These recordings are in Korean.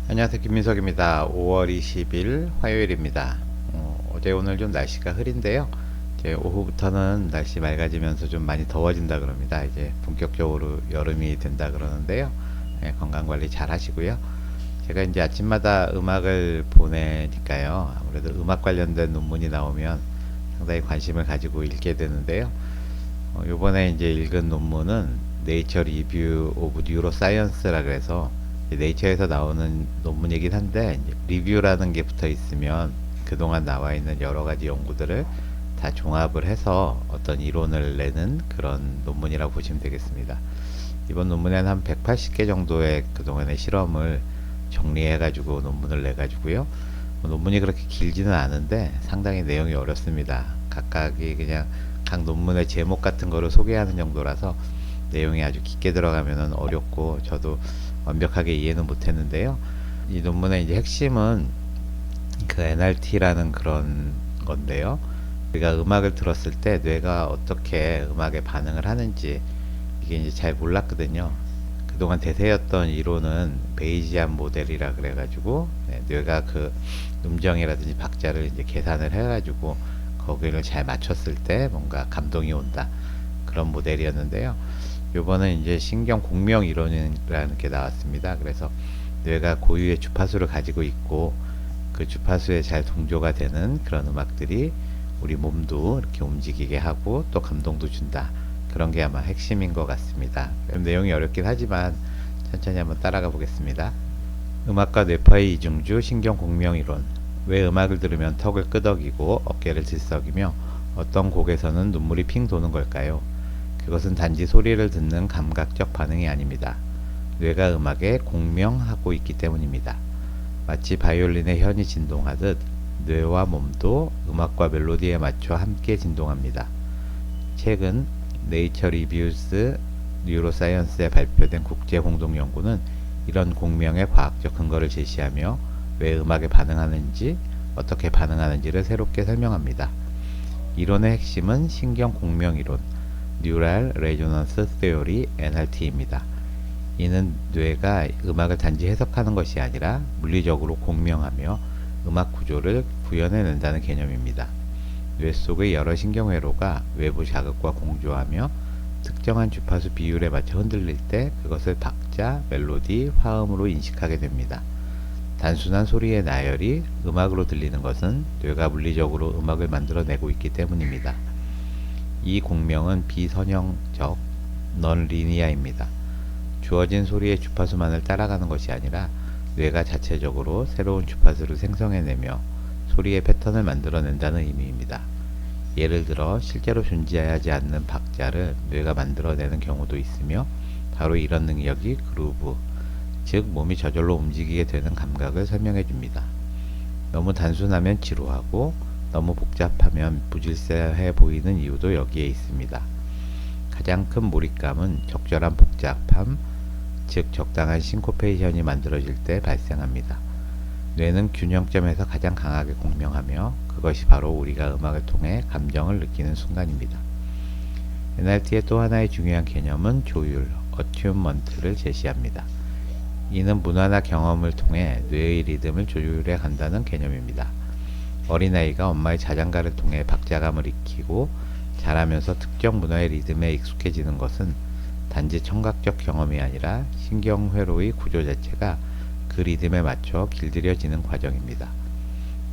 안녕하세요, 김민석입니다. 5월 20일 화요일입니다. 어제 오늘 좀 날씨가 흐린데요. 이제 오후부터는 날씨 맑아지면서 좀 많이 더워진다 그럽니다. 이제 본격적으로 여름이 된다 그러는데요. 건강 관리 잘 하시고요. 제가 이제 아침마다 음악을 보내니까요. 아무래도 음악 관련된 논문이 나오면 상당히 관심을 가지고 읽게 되는데요. 요번에 이제 읽은 논문은 네이처 리뷰 오브 뉴로사이언스라 그래서 네이처에서 나오는 논문이긴 한데, 이제 리뷰라는 게 붙어 있으면 그동안 나와 있는 여러 가지 연구들을 다 종합을 해서 어떤 이론을 내는 그런 논문이라고 보시면 되겠습니다. 이번 논문에는 한 180개 정도의 그동안의 실험을 정리해 가지고 논문을 내 가지고요. 논문이 그렇게 길지는 않은데 상당히 내용이 어렵습니다. 각각이 그냥 각 논문의 제목 같은 거를 소개하는 정도라서 내용이 아주 깊게 들어가면은 어렵고 저도 완벽하게 이해는 못했는데요. 이 논문의 이제 핵심은 그 NRT라는 그런 건데요. 우리가 음악을 들었을 때 뇌가 어떻게 음악에 반응을 하는지 이게 이제 잘 몰랐거든요. 그동안 대세였던 이론은 베이지안 모델이라 그래가지고 뇌가 그 음정이라든지 박자를 이제 계산을 해가지고 거기를 잘 맞췄을 때 뭔가 감동이 온다, 그런 모델이었는데요. 요번은 이제 신경 공명 이론이라는 게 나왔습니다. 그래서 뇌가 고유의 주파수를 가지고 있고 그 주파수에 잘 동조가 되는 그런 음악들이 우리 몸도 이렇게 움직이게 하고 또 감동도 준다. 그런 게 아마 핵심인 것 같습니다. 내용이 어렵긴 하지만 천천히 한번 따라가 보겠습니다. 음악과 뇌파의 이중주 신경 공명 이론. 왜 음악을 들으면 턱을 끄덕이고 어깨를 들썩이며 어떤 곡에서는 눈물이 핑 도는 걸까요? 그것은 단지 소리를 듣는 감각적 반응이 아닙니다. 뇌가 음악에 공명하고 있기 때문입니다. 마치 바이올린의 현이 진동하듯 뇌와 몸도 음악과 멜로디에 맞춰 함께 진동합니다. 최근 네이처 리뷰스 뉴로사이언스에 발표된 국제 공동 연구는 이런 공명의 과학적 근거를 제시하며 왜 음악에 반응하는지, 어떻게 반응하는지를 새롭게 설명합니다. 이론의 핵심은 신경 공명 이론, Neural Resonance Theory (NRT입니다). 이는 뇌가 음악을 단지 해석하는 것이 아니라 물리적으로 공명하며 음악 구조를 구현해낸다는 개념입니다. 뇌 속의 여러 신경회로가 외부 자극과 공조하며 특정한 주파수 비율에 맞춰 흔들릴 때 그것을 박자, 멜로디, 화음으로 인식하게 됩니다. 단순한 소리의 나열이 음악으로 들리는 것은 뇌가 물리적으로 음악을 만들어내고 있기 때문입니다. 이 공명은 비선형적 넌리니아입니다. 주어진 소리의 주파수만을 따라가는 것이 아니라 뇌가 자체적으로 새로운 주파수를 생성해내며 소리의 패턴을 만들어낸다는 의미입니다. 예를 들어 실제로 존재하지 않는 박자를 뇌가 만들어내는 경우도 있으며, 바로 이런 능력이 그루브, 즉 몸이 저절로 움직이게 되는 감각을 설명해 줍니다. 너무 단순하면 지루하고 너무 복잡하면 부질세해 보이는 이유도 여기에 있습니다. 가장 큰 몰입감은 적절한 복잡함, 즉 적당한 싱코페이션이 만들어질 때 발생합니다. 뇌는 균형점에서 가장 강하게 공명하며 그것이 바로 우리가 음악을 통해 감정을 느끼는 순간입니다. NLT의 또 하나의 중요한 개념은 조율, 어튜먼트를 제시합니다. 이는 문화나 경험을 통해 뇌의 리듬을 조율해 간다는 개념입니다. 어린아이가 엄마의 자장가를 통해 박자감을 익히고 자라면서 특정 문화의 리듬에 익숙해지는 것은 단지 청각적 경험이 아니라 신경회로의 구조 자체가 그 리듬에 맞춰 길들여지는 과정입니다.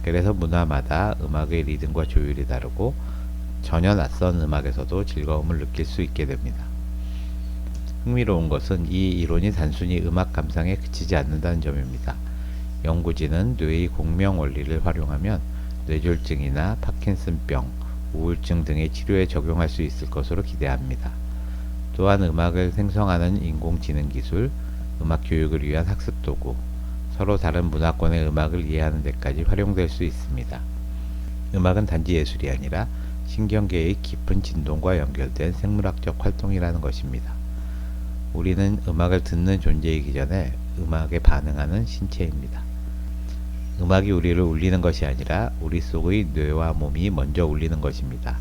그래서 문화마다 음악의 리듬과 조율이 다르고 전혀 낯선 음악에서도 즐거움을 느낄 수 있게 됩니다. 흥미로운 것은 이 이론이 단순히 음악 감상에 그치지 않는다는 점입니다. 연구진은 뇌의 공명 원리를 활용하면 뇌졸중이나 파킨슨병, 우울증 등의 치료에 적용할 수 있을 것으로 기대합니다. 또한 음악을 생성하는 인공지능 기술, 음악 교육을 위한 학습 도구, 서로 다른 문화권의 음악을 이해하는 데까지 활용될 수 있습니다. 음악은 단지 예술이 아니라 신경계의 깊은 진동과 연결된 생물학적 활동이라는 것입니다. 우리는 음악을 듣는 존재이기 전에 음악에 반응하는 신체입니다. 음악이 우리를 울리는 것이 아니라 우리 속의 뇌와 몸이 먼저 울리는 것입니다.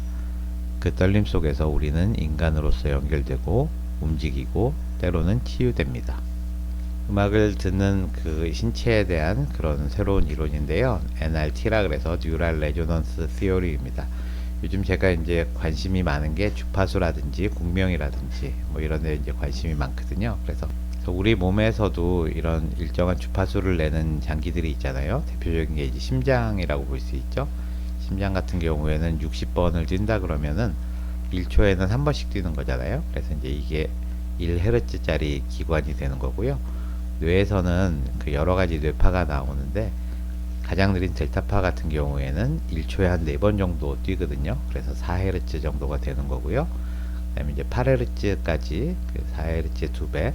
그 떨림 속에서 우리는 인간으로서 연결되고 움직이고 때로는 치유됩니다. 음악을 듣는 그 신체에 대한 그런 새로운 이론인데요. NRT라 그래서 Neural Resonance Theory입니다. 요즘 제가 이제 관심이 많은 게 주파수라든지 공명이라든지 뭐 이런 데 이제 관심이 많거든요. 그래서 우리 몸에서도 이런 일정한 주파수를 내는 장기들이 있잖아요. 대표적인 게 이제 심장이라고 볼 수 있죠. 심장 같은 경우에는 60번을 뛴다 그러면은 1초에는 한 번씩 뛰는 거잖아요. 그래서 이제 이게 1Hz짜리 기관이 되는 거고요. 뇌에서는 그 여러 가지 뇌파가 나오는데 가장 느린 델타파 같은 경우에는 1초에 한 4번 정도 뛰거든요. 그래서 4Hz 정도가 되는 거고요. 그 다음에 이제 8Hz까지 그 4Hz의 2배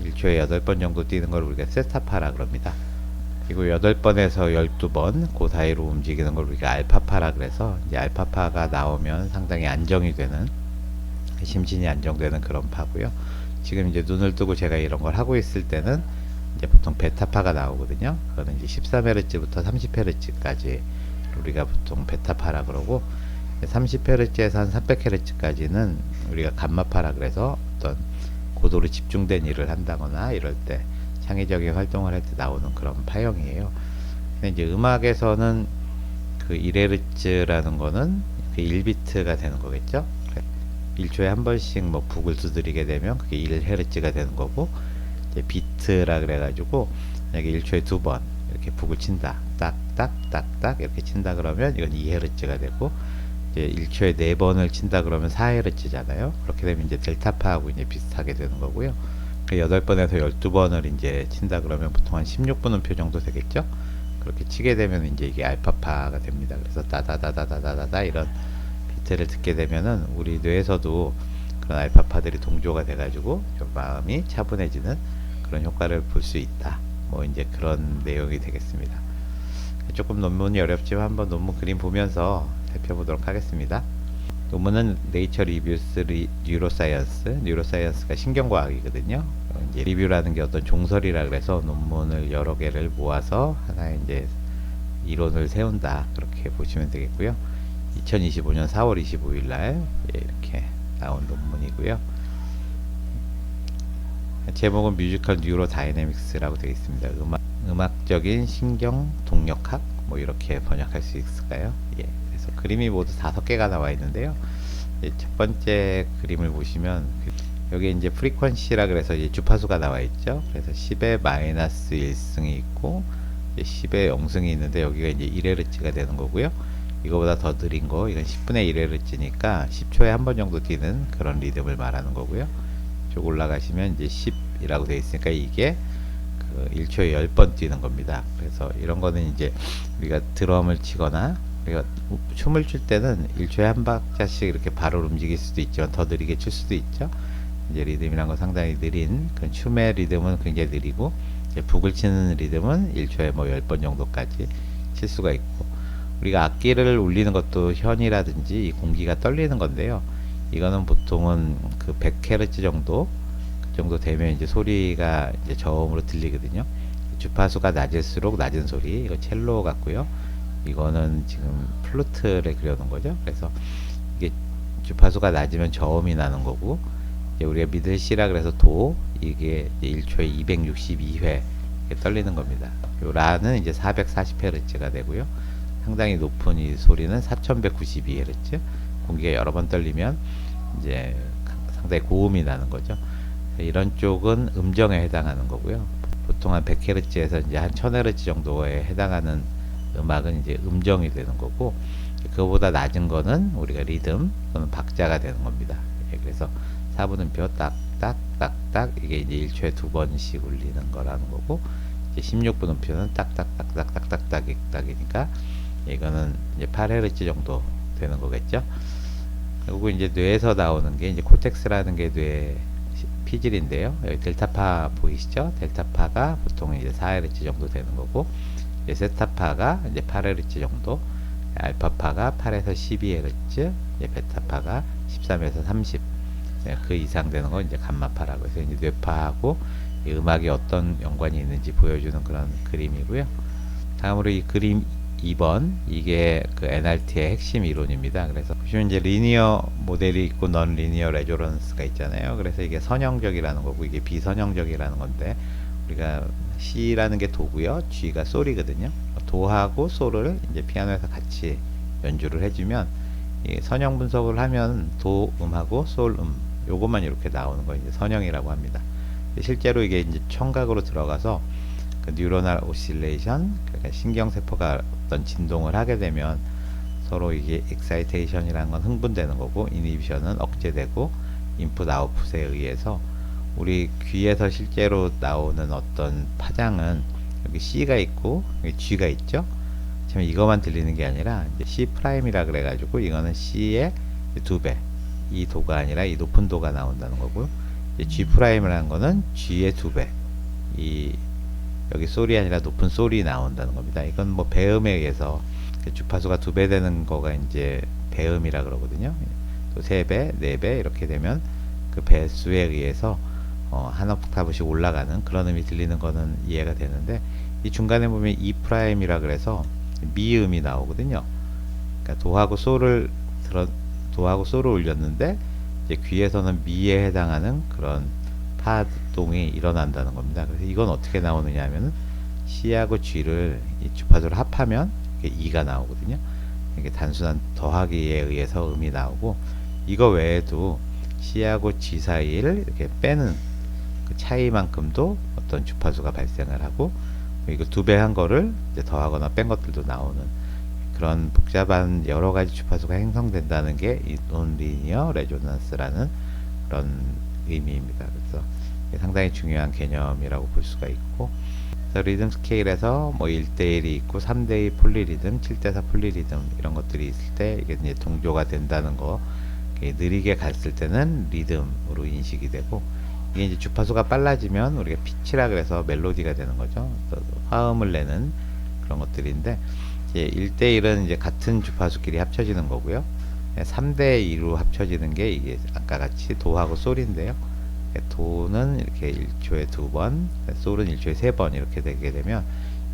1초에 8번 정도 뛰는 걸 우리가 세타파라 그럽니다. 그리고 8번에서 12번 그 사이로 움직이는 걸 우리가 알파파라 그래서 이제 알파파가 나오면 상당히 안정이 되는 심신이 안정되는 그런 파고요. 지금 이제 눈을 뜨고 제가 이런 걸 하고 있을 때는 이제 보통 베타파가 나오거든요. 그거는 이제 13Hz부터 30Hz까지 우리가 보통 베타파라 그러고 30Hz에서 한 300Hz까지는 우리가 감마파라 그래서 어떤 고도로 집중된 일을 한다거나 이럴 때 창의적인 활동을 할 때 나오는 그런 파형이에요. 근데 이제 음악에서는 그 1Hz라는 거는 그 1비트가 되는 거겠죠. 1초에 한 번씩 뭐 북을 두드리게 되면 그게 1Hz가 되는 거고, 이제 비트라 그래가지고 여기 1초에 2번 이렇게 북을 친다, 딱딱딱딱 이렇게 친다 그러면 이건 2Hz가 되고, 이제 1초에 4번을 친다 그러면 4Hz잖아요. 그렇게 되면 이제 델타파하고 이제 비슷하게 되는 거고요. 그 8번에서 12번을 이제 친다 그러면 보통 한 16분음표 정도 되겠죠. 그렇게 치게 되면 이제 이게 알파파가 됩니다. 그래서 따다다다다다다 이런 비트를 듣게 되면은 우리 뇌에서도 그런 알파파들이 동조가 돼가지고 좀 마음이 차분해지는 그런 효과를 볼 수 있다. 뭐 이제 그런 내용이 되겠습니다. 조금 논문이 어렵지만 한번 논문 그림 보면서 살펴보도록 하겠습니다. 논문은 네이처 리뷰스 뉴로사이언스, 뉴로사이언스가 신경과학이거든요. 이제 리뷰라는 게 어떤 종설이라 그래서 논문을 여러 개를 모아서 하나의 이제 이론을 세운다, 그렇게 보시면 되겠고요. 2025년 4월 25일 날 이렇게 나온 논문이고요. 제목은 뮤지컬 뉴로 다이내믹스라고 되어 있습니다. 음악적인 신경 동력학, 뭐 이렇게 번역할 수 있을까요? 예. 그래서 그림이 모두 5개가 나와 있는데요. 첫 번째 그림을 보시면 여기 이제 프리퀀시라 그래서 이제 주파수가 나와 있죠. 그래서 10의 마이너스 1승이 있고 10의 0승이 있는데 여기가 이제 1Hz가 되는 거고요. 이거보다 더 느린 거, 이건 10분의 1Hz니까 10초에 한 번 정도 뛰는 그런 리듬을 말하는 거고요. 쭉 올라가시면 이제 10이라고 되어 있으니까 이게 그 1초에 10번 뛰는 겁니다. 그래서 이런 거는 이제 우리가 드럼을 치거나 우리가 춤을 출 때는 1초에 한 박자씩 이렇게 발을 움직일 수도 있지만 더 느리게 출 수도 있죠. 이제 리듬이란 건 상당히 느린, 그 춤의 리듬은 굉장히 느리고, 이제 북을 치는 리듬은 1초에 뭐 10번 정도까지 칠 수가 있고, 우리가 악기를 울리는 것도 현이라든지 이 공기가 떨리는 건데요. 이거는 보통은 그 100Hz 정도, 그 정도 되면 이제 소리가 이제 저음으로 들리거든요. 주파수가 낮을수록 낮은 소리, 이거 첼로 같고요. 이거는 지금 플루트를 그려놓은 거죠. 그래서 이게 주파수가 낮으면 저음이 나는 거고, 이제 우리가 미들 C라 그래서 도, 이게 1초에 262회 떨리는 겁니다. 요 라는 이제 440Hz가 되고요. 상당히 높은 이 소리는 4192Hz. 공기가 여러 번 떨리면 이제 상당히 고음이 나는 거죠. 이런 쪽은 음정에 해당하는 거고요. 보통 한 100Hz에서 이제 한 1000Hz 정도에 해당하는 음악은 이제 음정이 되는 거고, 그거보다 낮은 거는 우리가 리듬 또는 박자가 되는 겁니다. 그래서 4분음표 딱딱딱딱 이게 이제 1초에 2번씩 울리는 거라는 거고, 이제 16분음표는 딱딱딱딱딱딱딱이니까 이거는 이제 8Hz 정도 되는 거겠죠. 그리고 이제 뇌에서 나오는 게 이제 코텍스라는 게 뇌 피질인데요. 여기 델타파 보이시죠? 델타파가 보통 이제 4Hz 정도 되는 거고, 이제 세타파가 이제 8Hz 정도, 알파파가 8에서 12Hz, 이제 베타파가 13에서 30, 그 이상 되는 건 이제 감마파라고 해서 이제 뇌파하고 이 음악이 어떤 연관이 있는지 보여주는 그런 그림이고요. 다음으로 이 그림 2번, 이게 그 NRT의 핵심 이론입니다. 그래서 보시면 이제 리니어 모델이 있고 넌 리니어 레조넌스가 있잖아요. 그래서 이게 선형적이라는 거고 이게 비선형적이라는 건데, 우리가 C라는 게 도고요. G가 솔이거든요. 도하고 솔을 이제 피아노에서 같이 연주를 해주면 이 선형 분석을 하면 도음하고 솔음 요것만 이렇게 나오는 거 이제 선형이라고 합니다. 실제로 이게 이제 청각으로 들어가서 그 뉴로날 오실레이션, 그러니까 신경세포가 어떤 진동을 하게 되면 서로 이게 익사이테이션이라는 건 흥분되는 거고, 이니비션은 억제되고, 인풋 아웃풋에 의해서 우리 귀에서 실제로 나오는 어떤 파장은 여기 C가 있고 여기 G가 있죠. 지금 이거만 들리는 게 아니라 이제 C 프라임이라 그래가지고 이거는 C의 2배, 이 도가 아니라 이 높은 도가 나온다는 거고요. G 프라임이라는 거는 G의 2배, 이 여기 솔이 아니라 높은 솔이 나온다는 겁니다. 이건 뭐 배음에 의해서 주파수가 2배 되는 거가 이제 배음이라 그러거든요. 또 3배, 4배 이렇게 되면 그 배수에 의해서 한 옥타브씩 올라가는 그런 음이 들리는 거는 이해가 되는데, 이 중간에 보면 E 프라임이라 그래서 미음이 나오거든요. 그러니까 도하고 솔을 올렸는데 이제 귀에서는 미에 해당하는 그런 파동이 일어난다는 겁니다. 그래서 이건 어떻게 나오느냐 하면은 C하고 G를 이 주파수를 합하면 E가 나오거든요. 이게 단순한 더하기에 의해서 음이 나오고, 이거 외에도 C하고 G 사이를 이렇게 빼는 그 차이만큼도 어떤 주파수가 발생을 하고, 이거 2배 한 거를 이제 더하거나 뺀 것들도 나오는 그런 복잡한 여러 가지 주파수가 형성된다는 게 이 논리니어 레조넌스라는 그런 의미입니다. 그래서 상당히 중요한 개념이라고 볼 수가 있고, 그래서 리듬 스케일에서 뭐 1대1이 있고 3대2 폴리리듬, 7대4 폴리리듬 이런 것들이 있을 때 이게 이제 동조가 된다는 거, 느리게 갔을 때는 리듬으로 인식이 되고, 이게 이제 주파수가 빨라지면 우리가 피치라 그래서 멜로디가 되는 거죠. 화음을 내는 그런 것들인데, 이제 1대1은 이제 같은 주파수끼리 합쳐지는 거고요. 3대2로 합쳐지는 게 이게 아까 같이 도하고 솔인데요. 도는 이렇게 1초에 2번, 솔은 1초에 3번 이렇게 되게 되면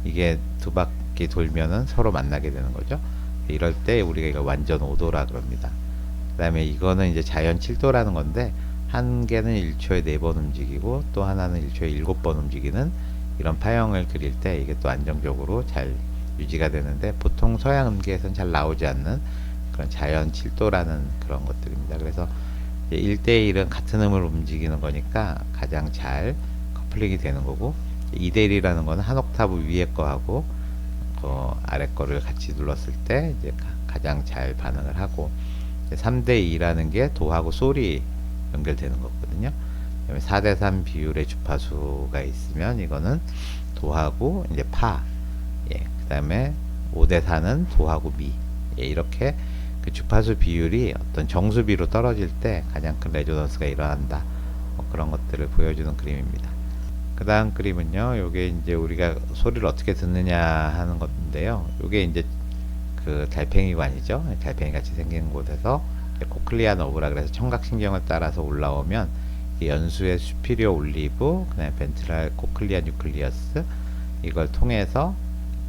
이게 2바퀴 돌면은 서로 만나게 되는 거죠. 이럴 때 우리가 이거 완전 5도라 그럽니다. 그 다음에 이거는 이제 자연 7도라는 건데, 한 개는 1초에 4번 움직이고 또 하나는 1초에 7번 움직이는 이런 파형을 그릴 때 이게 또 안정적으로 잘 유지가 되는데, 보통 서양 음계에서는 잘 나오지 않는 그런 자연 7도라는 그런 것들입니다. 그래서 1대1은 같은 음을 움직이는 거니까 가장 잘 커플링이 되는 거고, 2대1이라는 거는 한 옥타브 위에 거하고 아래 거를 같이 눌렀을 때 이제 가장 잘 반응을 하고, 3대2라는 게 도하고 솔이 연결되는 거거든요. 4대3 비율의 주파수가 있으면 이거는 도하고 이제 파, 예, 그 다음에 5대4는 도하고 미, 예, 이렇게 그 주파수 비율이 어떤 정수비로 떨어질 때 가장 큰 레조넌스가 일어난다. 그런 것들을 보여주는 그림입니다. 그 다음 그림은요, 요게 이제 우리가 소리를 어떻게 듣느냐 하는 건데요. 요게 이제 그 달팽이관이죠. 달팽이 같이 생긴 곳에서 코클리아 너브라 그래서 청각신경을 따라서 올라오면 연수의 수피리오 올리브, 그다음에 벤트랄 코클리아 뉴클리어스, 이걸 통해서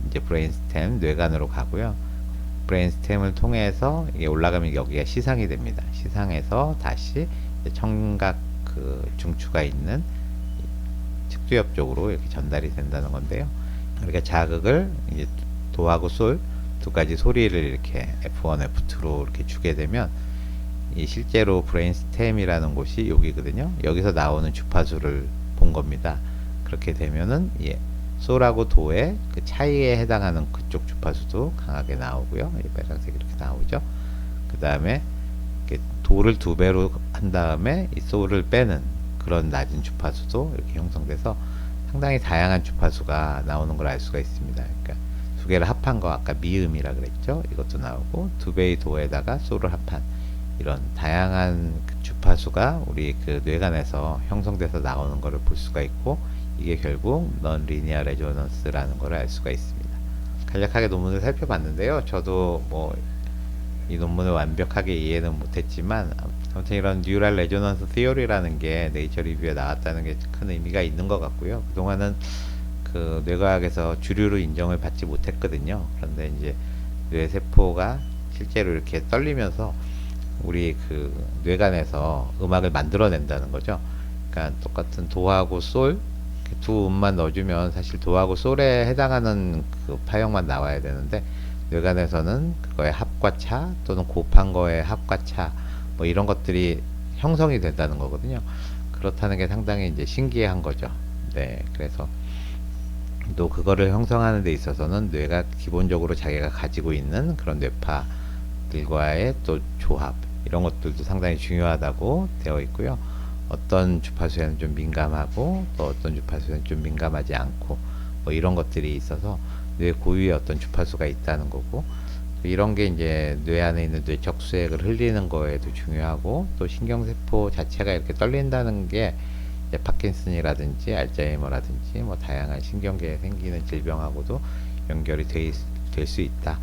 이제 브레인스템 뇌관으로 가고요. 브레인스템을 통해서 이게 올라가면 여기가 시상이 됩니다. 시상에서 다시 청각 그 중추가 있는 측두엽 쪽으로 이렇게 전달이 된다는 건데요. 우리가 자극을 이제 도하고 솔 두 가지 소리를 이렇게 F1, F2로 이렇게 주게 되면 이 실제로 브레인스템이라는 곳이 여기거든요. 여기서 나오는 주파수를 본 겁니다. 그렇게 되면은 예, 솔하고 도의 그 차이에 해당하는 그쪽 주파수도 강하게 나오고요. 빨간색 이렇게 나오죠. 그 다음에 도를 2배로 한 다음에 이 솔을 빼는 그런 낮은 주파수도 이렇게 형성돼서 상당히 다양한 주파수가 나오는 걸 알 수가 있습니다. 그러니까 2개를 합한 거 아까 미음이라 그랬죠. 이것도 나오고 2배의 도에다가 솔을 합한 이런 다양한 주파수가 우리 그 뇌관에서 형성돼서 나오는 것을 볼 수가 있고, 이게 결국 넌 리니어 레조넌스라는 걸 알 수가 있습니다. 간략하게 논문을 살펴봤는데요. 저도 뭐 이 논문을 완벽하게 이해는 못했지만 아무튼 이런 뉴럴 레조넌스 티어리라는 게 네이처 리뷰에 나왔다는 게 큰 의미가 있는 것 같고요. 그동안은 그 뇌과학에서 주류로 인정을 받지 못했거든요. 그런데 이제 뇌세포가 실제로 이렇게 떨리면서 우리 그 뇌관에서 음악을 만들어낸다는 거죠. 그러니까 똑같은 도하고 솔 두 음만 넣어주면 사실 도하고 솔에 해당하는 그 파형만 나와야 되는데, 뇌간에서는 그거의 합과 차 또는 곱한 거의 합과 차 뭐 이런 것들이 형성이 된다는 거거든요. 그렇다는 게 상당히 이제 신기한 거죠. 네, 그래서 또 그거를 형성하는 데 있어서는 뇌가 기본적으로 자기가 가지고 있는 그런 뇌파들과의 또 조합, 이런 것들도 상당히 중요하다고 되어 있고요. 어떤 주파수에는 좀 민감하고 또 어떤 주파수에는 좀 민감하지 않고 뭐 이런 것들이 있어서 뇌 고유의 어떤 주파수가 있다는 거고, 이런 게 이제 뇌 안에 있는 뇌적 수액을 흘리는 거에도 중요하고, 또 신경세포 자체가 이렇게 떨린다는 게 파킨슨이라든지 알츠하이머라든지 뭐 다양한 신경계에 생기는 질병하고도 연결이 될 수 있다.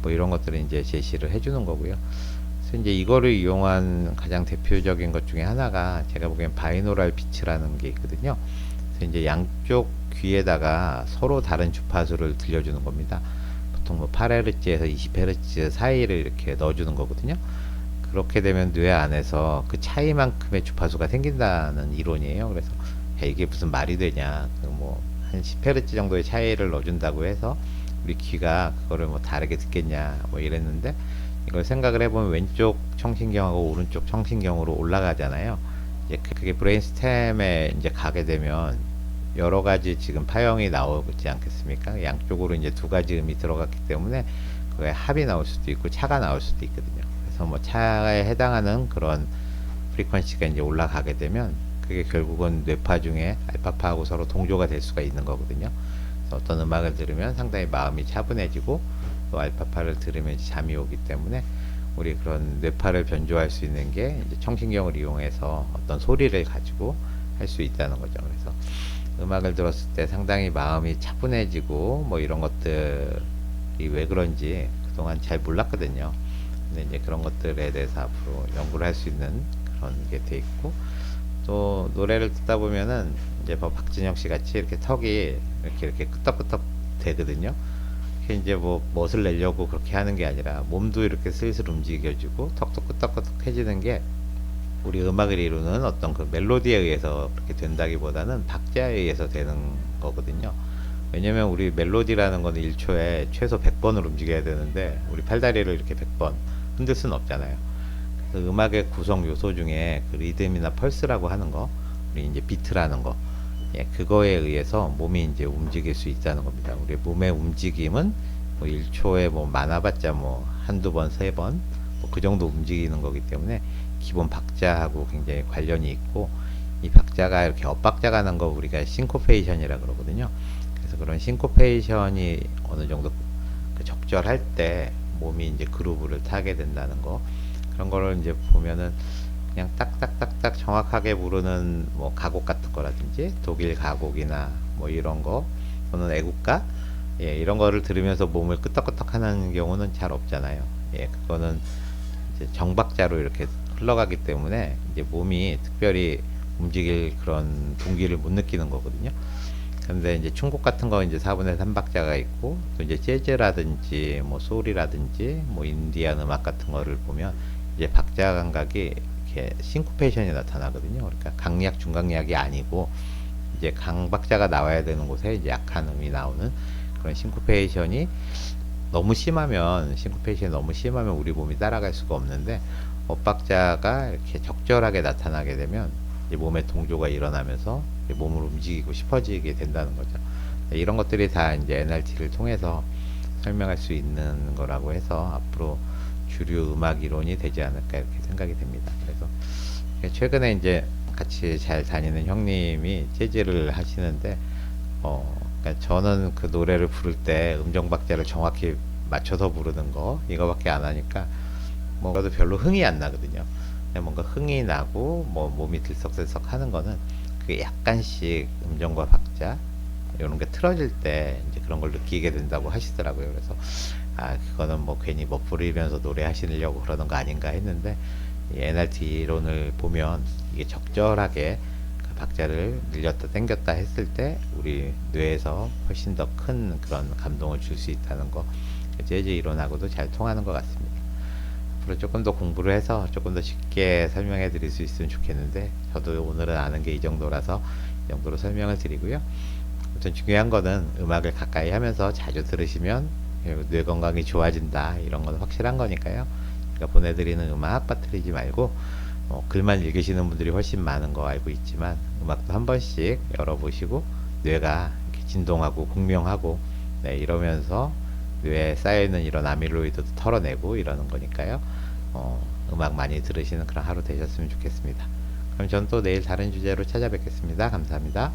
뭐 이런 것들을 이제 제시를 해주는 거고요. 그래서 이제 이거를 이용한 가장 대표적인 것 중에 하나가 제가 보기엔 바이노랄 피치라는 게 있거든요. 그래서 이제 양쪽 귀에다가 서로 다른 주파수를 들려주는 겁니다. 보통 뭐 8Hz에서 20Hz 사이를 이렇게 넣어주는 거거든요. 그렇게 되면 뇌 안에서 그 차이만큼의 주파수가 생긴다는 이론이에요. 그래서 야, 이게 무슨 말이 되냐. 뭐 한 10Hz 정도의 차이를 넣어준다고 해서 우리 귀가 그거를 뭐 다르게 듣겠냐 뭐 이랬는데, 이걸 생각을 해보면 왼쪽 청신경하고 오른쪽 청신경으로 올라가잖아요. 이제 그게 브레인스템에 이제 가게 되면 여러 가지 지금 파형이 나오지 않겠습니까? 양쪽으로 이제 두 가지 음이 들어갔기 때문에 그게 합이 나올 수도 있고 차가 나올 수도 있거든요. 그래서 뭐 차에 해당하는 그런 프리퀀시가 이제 올라가게 되면 그게 결국은 뇌파 중에 알파파하고 서로 동조가 될 수가 있는 거거든요. 그래서 어떤 음악을 들으면 상당히 마음이 차분해지고, 또 알파파를 들으면 잠이 오기 때문에 우리 그런 뇌파를 변조할 수 있는 게 이제 청신경을 이용해서 어떤 소리를 가지고 할 수 있다는 거죠. 그래서 음악을 들었을 때 상당히 마음이 차분해지고 뭐 이런 것들이 왜 그런지 그동안 잘 몰랐거든요. 근데 이제 그런 것들에 대해서 앞으로 연구를 할 수 있는 그런 게 돼 있고, 또 노래를 듣다 보면은 이제 뭐 박진영 씨 같이 이렇게 턱이 이렇게 끄덕끄덕 되거든요. 그게 이제 뭐 멋을 내려고 그렇게 하는 게 아니라 몸도 이렇게 슬슬 움직여지고 턱도 끄덕끄덕 해지는 게 우리 음악을 이루는 어떤 그 멜로디에 의해서 그렇게 된다기보다는 박자에 의해서 되는 거거든요. 왜냐면 우리 멜로디라는 거는 1초에 최소 100번을 움직여야 되는데 우리 팔다리를 이렇게 100번 흔들 수는 없잖아요. 그 음악의 구성 요소 중에 그 리듬이나 펄스라고 하는 거, 우리 이제 비트라는 거, 예, 그거에 의해서 몸이 이제 움직일 수 있다는 겁니다. 우리 몸의 움직임은 뭐 1초에 뭐 많아봤자 뭐 한두 번, 세 번, 뭐 그 정도 움직이는 거기 때문에 기본 박자하고 굉장히 관련이 있고, 이 박자가 이렇게 엇박자가 난 거 우리가 싱코페이션이라 그러거든요. 그래서 그런 싱코페이션이 어느 정도 그 적절할 때 몸이 이제 그루브를 타게 된다는 거, 그런 거를 이제 보면은 그냥 딱딱딱딱 정확하게 부르는 뭐 가곡 같은 거라든지 독일 가곡이나 뭐 이런 거 또는 애국가, 예, 이런 거를 들으면서 몸을 끄덕끄덕 하는 경우는 잘 없잖아요. 예, 그거는 이제 정박자로 이렇게 흘러가기 때문에 이제 몸이 특별히 움직일 그런 동기를 못 느끼는 거거든요. 근데 이제 춤곡 같은 거 이제 4분의 3박자가 있고, 또 이제 재즈라든지 뭐 소울이라든지 뭐 인디안 음악 같은 거를 보면 이제 박자 감각이 이렇게 싱코페이션이 나타나거든요. 그러니까 강약 중강약이 아니고 이제 강박자가 나와야 되는 곳에 이제 약한 음이 나오는 그런 싱코페이션이 너무 심하면, 싱코페이션이 너무 심하면 우리 몸이 따라갈 수가 없는데, 엇박자가 이렇게 적절하게 나타나게 되면 이제 몸의 동조가 일어나면서 이제 몸을 움직이고 싶어지게 된다는 거죠. 이런 것들이 다 이제 NLT를 통해서 설명할 수 있는 거라고 해서 앞으로 주류 음악 이론이 되지 않을까 이렇게 생각이 됩니다. 그래서 최근에 이제 같이 잘 다니는 형님이 재즈를 하시는데, 그러니까 저는 그 노래를 부를 때 음정 박자를 정확히 맞춰서 부르는 거 이거밖에 안 하니까 뭔가도 별로 흥이 안 나거든요. 그냥 뭔가 흥이 나고 뭐 몸이 들썩들썩 하는 거는 그게 약간씩 음정과 박자 이런 게 틀어질 때 이제 그런 걸 느끼게 된다고 하시더라고요. 그래서 아, 그거는 뭐 괜히 뭐 부르면서 노래 하시려고 그러는 거 아닌가 했는데, 이 NRT 이론을 보면 이게 적절하게 그 박자를 늘렸다 당겼다 했을 때 우리 뇌에서 훨씬 더 큰 그런 감동을 줄 수 있다는 거, 재즈 이론하고도 잘 통하는 것 같습니다. 앞으로 조금 더 공부를 해서 조금 더 쉽게 설명해 드릴 수 있으면 좋겠는데, 저도 오늘은 아는 게 이 정도라서 정도로 설명을 드리고요. 아무튼 중요한 거는 음악을 가까이 하면서 자주 들으시면 뇌 건강이 좋아진다, 이런 건 확실한 거니까요. 제가 보내드리는 음악 빠뜨리지 말고 글만 읽으시는 분들이 훨씬 많은 거 알고 있지만 음악도 한 번씩 열어보시고 뇌가 이렇게 진동하고 공명하고, 네, 이러면서 뇌에 쌓여있는 이런 아밀로이드도 털어내고 이러는 거니까요. 음악 많이 들으시는 그런 하루 되셨으면 좋겠습니다. 그럼 전 또 내일 다른 주제로 찾아뵙겠습니다. 감사합니다.